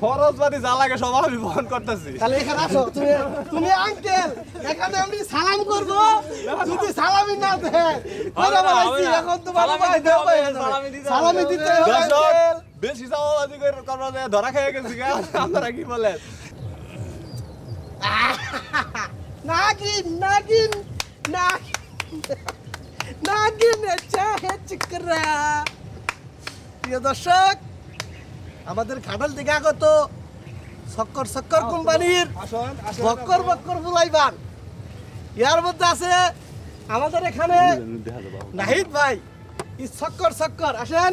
খরচপাতি যা লাগে সব আমি বহন করতেছি। তাহলে এখানে আসো, তুমি আঙ্কেল, এখানে আমি সালাম করব, যদি সালামি না দেয় কথা বলাইছি, এখন তোমার ভাই দেও ভাই সালামি দিতে হবে আঙ্কেল। বেশি চাওয়াবাজি করে করা যায়, ধরা খেয়ে গেছি গা। আপনারা কি বলেন? নাগিন নাগিন নাগিন চাহে চিকরা। প্রিয় দর্শক, আমাদের ঘাটাল থেকে আগত শক্কর শক্কর কোম্পানির বক্কর বক্কর বুলাইবান, ইয়ার মধ্যে আছে আমাদের এখানে নাহিদ ভাই। এই শক্কর শক্কর আসেন,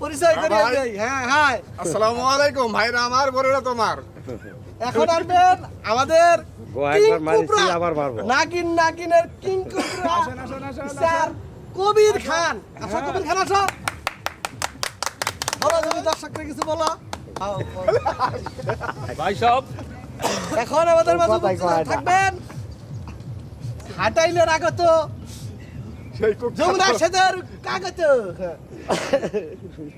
পরিচয় করিয়ে দেই। হ্যাঁ হ্যাঁ, আসসালামু আলাইকুম ভাইরা আমার, বড়রা তোমার। এখন আসবেন আমাদের নাগিন নাগিনের king cobra sir Kabir Khan. আসো কবির খান, আসো, বলো তুমি দর্শকরা কিছু বলো। ভাই সব এখন আমাদের মাঝে উপস্থিত থাকবেন হাটাইলের আগত যমুনা সেতুর কাগত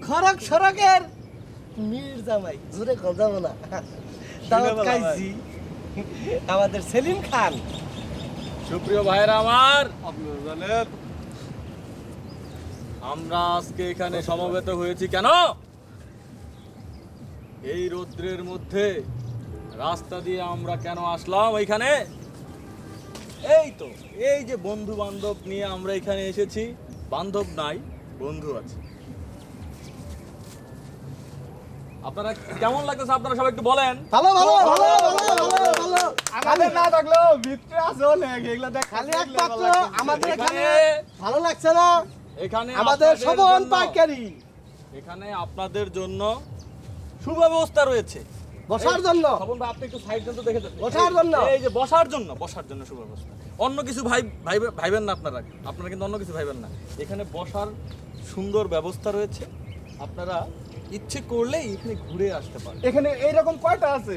খড়ক সড়কের মীর জামাই, জোরে কথা বলা দাওয়াত খাইছি, আমাদের সেলিম খান। সুপ্রিয় ভাইরা আমার, আপনারা জানেন আমরা আজকে এখানে সমবেত হয়েছি কেন? এই রৌদ্রের মধ্যে রাস্তা দিয়ে আমরা কেন আসলাম এইখানে? এই তো, এই যে বন্ধু বান্ধব নিয়ে আমরা এখানে এসেছি। বান্ধব নাই, বন্ধু আছে। আপনারা কেমন লাগতেছে? আপনারা সবাই একটু বলেন। ভালো ভালো ভালো ভালো ভালো ভালো। আমাদের না থাকলেও ভিতরে আছে অনেক, এগুলা দেখ খালি একমাত্র আমাদের এখানে ভালো লাগছে না, এখানে আমাদের আপনাদের শোভন জন্য- পাইকারি এখানে আপনাদের জন্য সুব্যবস্থা রয়েছে বসার জন্য, শোভন ভাই, আপনি একটু সাইড দেন তো, দেখে দেন। বসার জন্য। এই যে বসার জন্য সুব্যবস্থা। অন্য কিছু ভাইবেন না আপনারা কিন্তু অন্য কিছু ভাইবেন না। এখানে বসার সুন্দর ব্যবস্থা রয়েছে। আপনারা ইচ্ছে করলেই এখানে ঘুরে আসতে পারেন। এখানে এইরকম কয়টা আছে?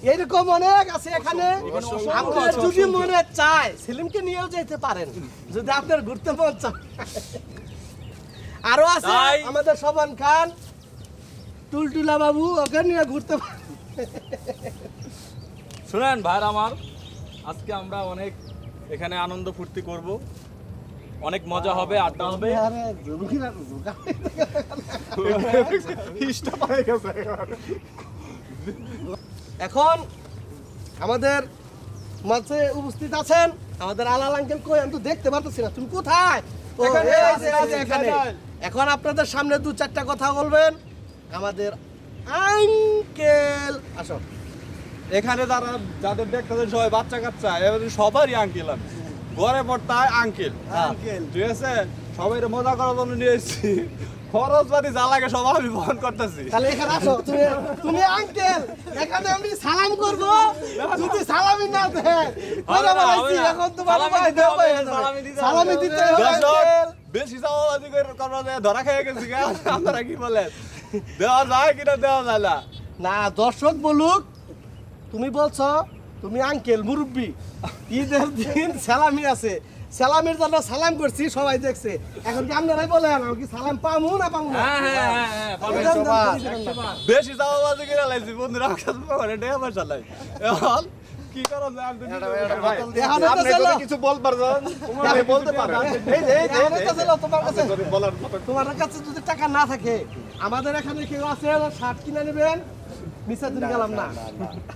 এইরকম অনেক আছে এখানে। এখানে অসংখ্য আপনার আছে, যদি অসংখ্য। মনে চায় সেলিমকে নিয়েও যেতে পারেন, যদি আপনার ঘুরতে মন চায়। আরো আছে তাই- আমাদের শোভন খান, টুলটুলা বাবু, ওকে নিয়ে ঘুরতে পারেন। শুনেন ভাইরা আমার, আজকে আমরা অনেক এখানে আনন্দ ফুর্তি করব, অনেক মজা হবে, আড্ডা হবে। আরে জরুরি না, হিস্টা পাই গেছে। এখন আমাদের মাঝে উপস্থিত আছেন আমাদের আলাল আঙ্কেল। কই, আমি তো দেখতে পারতেছি না, তুমি কোথায়? ও, এখানে এই আছে, যে, আছে, এখানে। এখানে। এখন আপনাদের সামনে দু চারটা কথা বলবেন আমাদের আঙ্কেল। আসো, এখানে যাদের দেখতেছেন সবাই বাচ্চা কাচ্চা, এবারে সবারই আঙ্কেল। আমি ঘরে পড়তায় আঙ্কেল, ঠিক আছে? সবাই মজা করার জন্য নিয়ে এসেছি। খরচপাতি যা লাগে সব আমি বহন করতেছি। তাহলে এখানে আসো, তুমি আঙ্কেল, এখানে আমি সালাম করব, যদি সালামি না দেয় কথা বলাইছি, এখন তোমার ভাই দেও ভাই সালামি দিতে হবে দর্শক, আঙ্কেল। বেশি চাওয়াবাজি করে করা যায়, ধরা খেয়ে গেছি গা। আপনারা কি বলেন? দেওয়া যায় কিনা দেওয়া যায় না? না, দর্শক বলুক, তুমি বলছো তুমি আঙ্কেল মুরব্বি, ঈদের দিন সালামি আছে, সালামের জন্য সালাম করছি, সবাই দেখছে। এখন কি আপনারাই বলেন আমি কি সালাম পামু না পামু না? হ্যাঁ, পাবেন। দেন, দেন, সবার। দেন, দেন, দেন। বেশি চাওয়াবাজি করে লাইছি, বন্ধুরা আমার কাছে পকেটে টাকা পয়সা নাই। এখন কি করা যায়? আমি তো নিজে ভাই, এখন তো আপনি চলো। যদি কিছু বলবার যান, আপনি বলতে পারেন। এই যে, এই যে, এখন তো চলো, তোমার কাছে যদি বলার মতো তোমার কাছে যদি টাকা না থাকে, আমাদের এখানে কেউ আছে শার্ট কিনে নেবেন, মিছা দিন গেলাম না,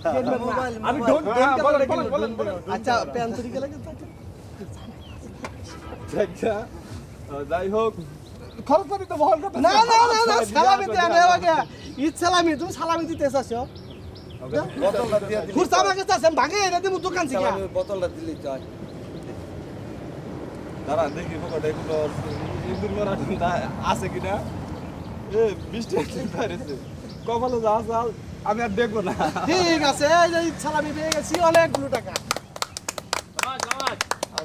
কিনবেন না। আমি ডোন্ট আচ্ছা, প্যান্ট তৈরি গেলে কিন্তু আচ্ছা, যাই হোক, খরচপাতি তো বহন করতে না না না না, সালামি দেন আমাকে। ঈদ সালামি, তুমি সালামি দিতে চাচ্ছো? বোতলটা দিয়ে দিন। খুরসা আমাকে চাচ্ছেন, ভাগে এটা দিব দোকান থেকে। বোতলটা দিলেই তো হয়। দাঁড়ান দেখি পকেটে এগুলো ইঁদুর মারা আছে কিনা। এ, 20 টাকা ঠিক হয়েছে। কপালে যা আছে আমি আর দেখবো না। ঠিক আছে, এই যে ঈদ সালামি পেয়ে গেছি অনেকগুলো টাকা।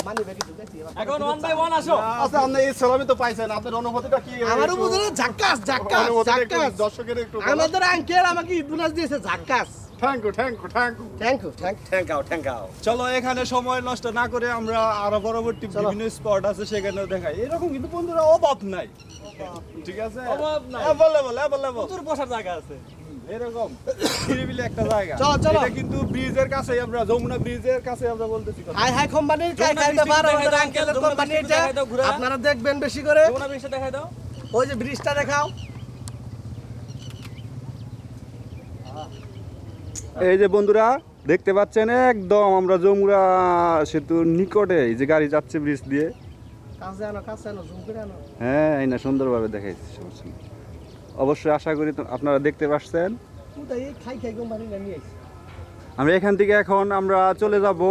মানি ব্যাগে ঢুকাইছি এবার। এখন 1 বাই 1 আসো। আচ্ছা, আপনি এই সালামি তো পাইছেন, আপনার অনুভূতিটা কি? আমার উপরে ঝাক্কাস ঝাক্কাস অনুভূতিটা একটু ঝাক্কাস। দর্শকের একটু আমাদের আঙ্কেল আমাকে ঈদ বোনাস দিয়েছে, ঝাক্কাস। থ্যাংক ইউ থ্যাংক ইউ ঠ্যাঙ্ক আও। চলো, এখানে সময় নষ্ট না করে আমরা আরো পরবর্তী চলো। বিভিন্ন স্পট আছে সেখানেও দেখাই। এরকম কিন্তু বন্ধুরা অভাব নাই, ঠিক আছে? অভাব নাই। বলে প্রচুর বসার জায়গা আছে। এরকম নিরিবিলি একটা জায়গা। চলো, চলো। এটা কিন্তু ব্রিজের কাছে, আমরা যমুনা ব্রিজের কাছে আমরা বলতেছি কথা। হাই হাই কোম্পানির কাই কাইটা বার আমাদের আঙ্কেলের কোম্পানি এটা আপনারা দেখবেন বেশি করে যমুনা ব্রিজটা দেখাই দাও। ওই যে ব্রিজটা দেখাও এই যে বন্ধুরা দেখতে পাচ্ছেন একদম আমরা যমুনা সেতুর নিকটে এই যে গাড়ি যাচ্ছে ব্রিজ দিয়ে। কাছে আনো জুম করে আনো হ্যাঁ এই না সুন্দরভাবে দেখাইছি, সমস্যা নেই। অবশ্যই আশা করি আপনারা দেখতে পাচ্ছেন। কোথায় এই খাই খাই কোম্পানি নিয়ে আইছি আমরা এখান থেকে এখন আমরা চলে যাব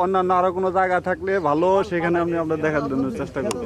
অন্যান্য আরো কোনো জায়গা থাকলে ভালো, সেখানে আমরা দেখার জন্য চেষ্টা করবো।